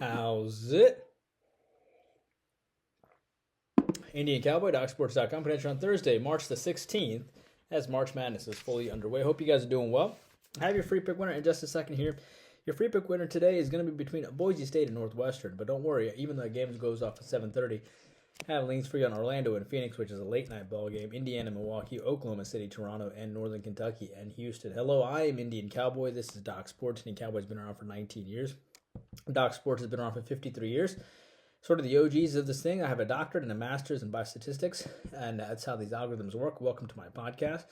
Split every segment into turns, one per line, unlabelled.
How's it? Indian Cowboy, DocSports.com, production on Thursday, March the 16th, as March Madness is fully underway. Hope you guys are doing well. I have your free pick winner in just a second here. Your free pick winner today is going to be between Boise State and Northwestern, but don't worry, even though the game goes off at 7:30, I have links for you on Orlando and Phoenix, which is a late night ball game, Indiana, Milwaukee, Oklahoma City, Toronto, and Northern Kentucky and Houston. Hello, I am Indian Cowboy. This is Doc Sports. Indian Cowboy's been around for 19 years. Doc Sports has been around for 53 years. Sort of the OGs of this thing. I have a doctorate and a master's in biostatistics, and that's how these algorithms work. Welcome to my podcast.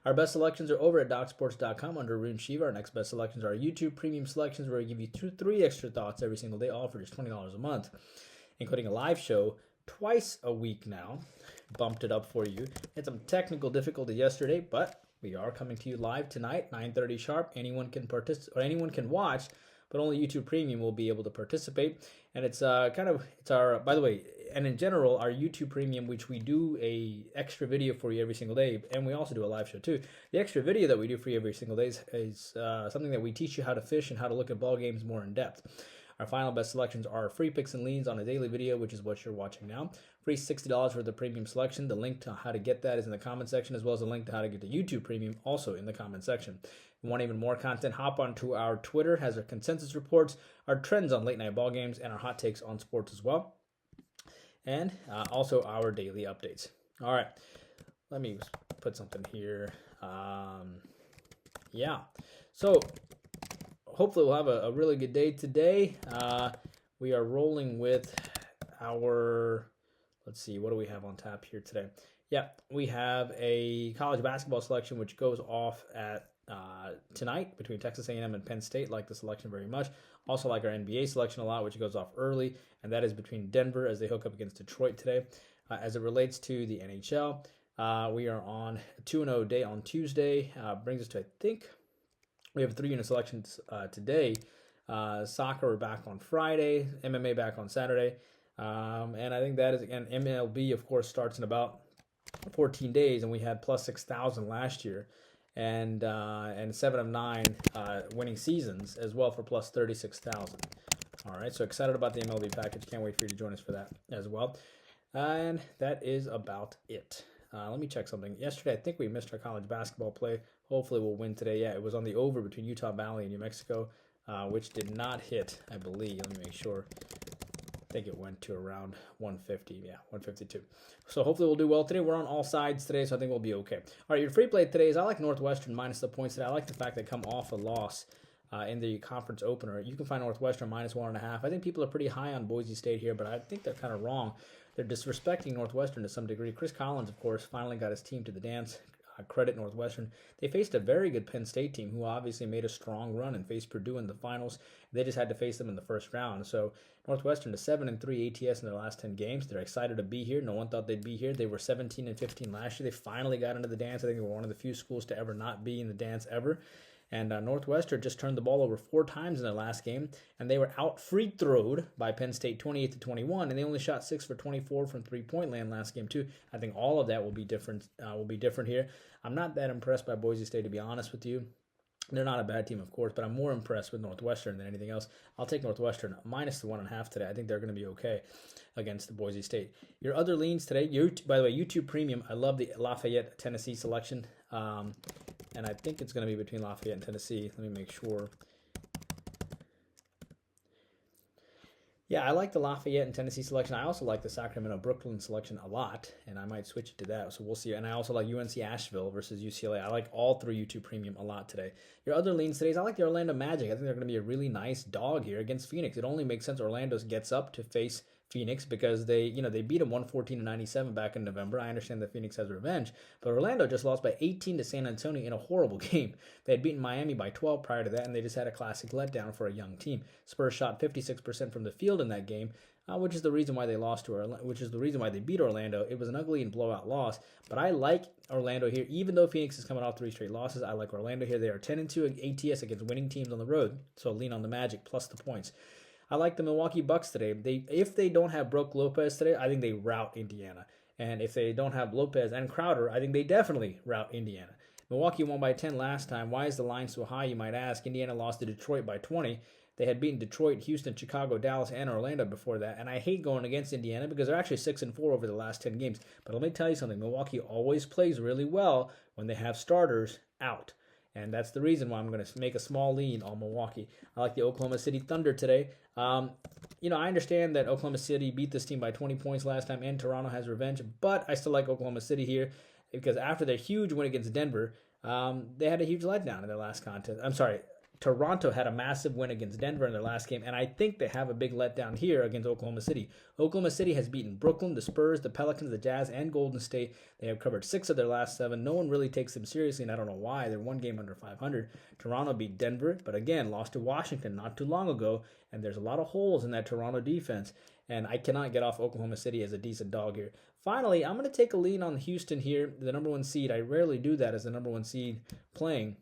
Our best selections are over at docsports.com under Rune Shiva. Our next best selections are our YouTube premium selections, where we give you 3 extra thoughts every single day, all for just $20 a month, including a live show twice a week now. Bumped it up for you. Had some technical difficulty yesterday, but we are coming to you live tonight, 9:30 sharp. Anyone can participate, or anyone can watch, but only YouTube Premium will be able to participate. And it's our, by the way, and in general, our YouTube Premium, which we do a extra video for you every single day, and we also do a live show too. The extra video that we do for you every single day is something that we teach you how to fish and how to look at ball games more in depth. Our final best selections are free picks and leans on a daily video, which is what you're watching now. Free $60 for the premium selection. The link to how to get that is in the comment section, as well as a link to how to get the YouTube Premium also in the comment section. If you want even more content, hop onto our Twitter, has our consensus reports, our trends on late night ball games, and our hot takes on sports as well. And also our daily updates. All right, let me put something here. So hopefully we'll have a really good day today. We are rolling with our, let's see, what do we have on tap here today? Yeah, we have a college basketball selection which goes off at tonight between Texas A&M and Penn State. Like the selection very much. Also like our NBA selection a lot, which goes off early, and that is between Denver as they hook up against Detroit today. As it relates to the NHL, we are on a 2-0 day on Tuesday. Brings us to, I think, we have 3 unit selections today. Soccer we're back on Friday, MMA back on Saturday, and I think that is, again, MLB, of course, starts in about 14 days, and we had plus 6,000 last year, and 7 of 9 winning seasons as well for plus 36,000. All right, so excited about the MLB package. Can't wait for you to join us for that as well. And that is about it. Let me check something. Yesterday, I think we missed our college basketball play. Hopefully, we'll win today. Yeah, it was on the over between Utah Valley and New Mexico, which did not hit, I believe. Let me make sure. I think it went to around 150. Yeah, 152. So hopefully, we'll do well today. We're on all sides today, so I think we'll be okay. All right, your free play today is I like Northwestern minus the points today. I like the fact they come off a loss in the conference opener. You can find Northwestern minus 1.5. I think people are pretty high on Boise State here, but I think they're kind of wrong. They're disrespecting Northwestern to some degree. Chris Collins, of course, finally got his team to the dance. Credit Northwestern. They faced a very good Penn State team who obviously made a strong run and faced Purdue in the finals. They just had to face them in the first round. So Northwestern is 7-3 ATS in their last 10 games. They're excited to be here. No one thought they'd be here. They were 17-15 last year. They finally got into the dance. I think they were one of the few schools to ever not be in the dance ever. And Northwestern just turned the ball over 4 times in their last game, and they were out free throwed by Penn State 28-21, and they only shot 6 for 24 from 3-point land last game too. I think all of that will be different. Here. I'm not that impressed by Boise State, to be honest with you. They're not a bad team, of course, but I'm more impressed with Northwestern than anything else. I'll take Northwestern minus the 1.5 today. I think they're going to be okay against the Boise State. Your other leans today, by the way, YouTube Premium. I love the Lafayette, Tennessee selection. And I think it's going to be between Lafayette and Tennessee. Let me make sure. Yeah, I like the Lafayette and Tennessee selection. I also like the Sacramento-Brooklyn selection a lot, and I might switch it to that. So we'll see. And I also like UNC Asheville versus UCLA. I like all 3 YouTube Premium a lot today. Your other leans today is I like the Orlando Magic. I think they're going to be a really nice dog here against Phoenix. It only makes sense Orlando gets up to face Phoenix because they beat them 114-97 back in November. I understand that Phoenix has revenge, but Orlando just lost by 18 to San Antonio in a horrible game. They had beaten Miami by 12 prior to that, and they just had a classic letdown for a young team. Spurs shot 56% from the field in that game, which is the reason why they lost to Orlando, which is the reason why they beat Orlando. It was an ugly and blowout loss, but I like Orlando here. Even though Phoenix is coming off 3 straight losses, I like Orlando here. They are 10-2 ATS against winning teams on the road, so lean on the Magic plus the points. I like the Milwaukee Bucks today. If they don't have Brook Lopez today, I think they rout Indiana. And if they don't have Lopez and Crowder, I think they definitely rout Indiana. Milwaukee won by 10 last time. Why is the line so high, you might ask? Indiana lost to Detroit by 20. They had beaten Detroit, Houston, Chicago, Dallas, and Orlando before that. And I hate going against Indiana because they're actually 6-4 over the last 10 games. But let me tell you something. Milwaukee always plays really well when they have starters out. And that's the reason why I'm going to make a small lean on Milwaukee. I like the Oklahoma City Thunder today. I understand that Oklahoma City beat this team by 20 points last time, and Toronto has revenge. But I still like Oklahoma City here because after their huge win against Denver, they had a huge letdown in their last contest. I'm sorry. Toronto had a massive win against Denver in their last game, and I think they have a big letdown here against Oklahoma City. Oklahoma City has beaten Brooklyn, the Spurs, the Pelicans, the Jazz, and Golden State. They have covered 6 of their last 7. No one really takes them seriously, and I don't know why. They're 1 game under 500. Toronto beat Denver, but again, lost to Washington not too long ago, and there's a lot of holes in that Toronto defense, and I cannot get off Oklahoma City as a decent dog here. Finally, I'm going to take a lean on Houston here, the number 1 seed. I rarely do that as the number 1 seed playing.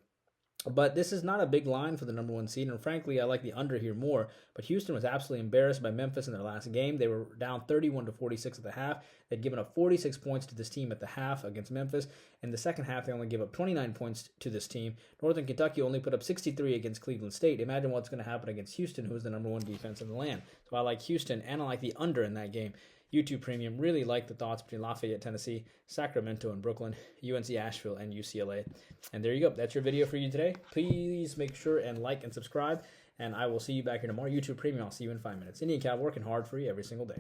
But this is not a big line for the number 1 seed, and frankly, I like the under here more. But Houston was absolutely embarrassed by Memphis in their last game. They were down 31-46 at the half. They'd given up 46 points to this team at the half against Memphis. In the second half, they only gave up 29 points to this team. Northern Kentucky only put up 63 against Cleveland State. Imagine what's going to happen against Houston, who is the number 1 defense in the land. So I like Houston, and I like the under in that game. YouTube Premium, really like the thoughts between Lafayette, Tennessee, Sacramento, and Brooklyn, UNC Asheville, and UCLA. And there you go. That's your video for you today. Please make sure and like and subscribe, and I will see you back here tomorrow. YouTube Premium, I'll see you in 5 minutes. Indian Cow working hard for you every single day.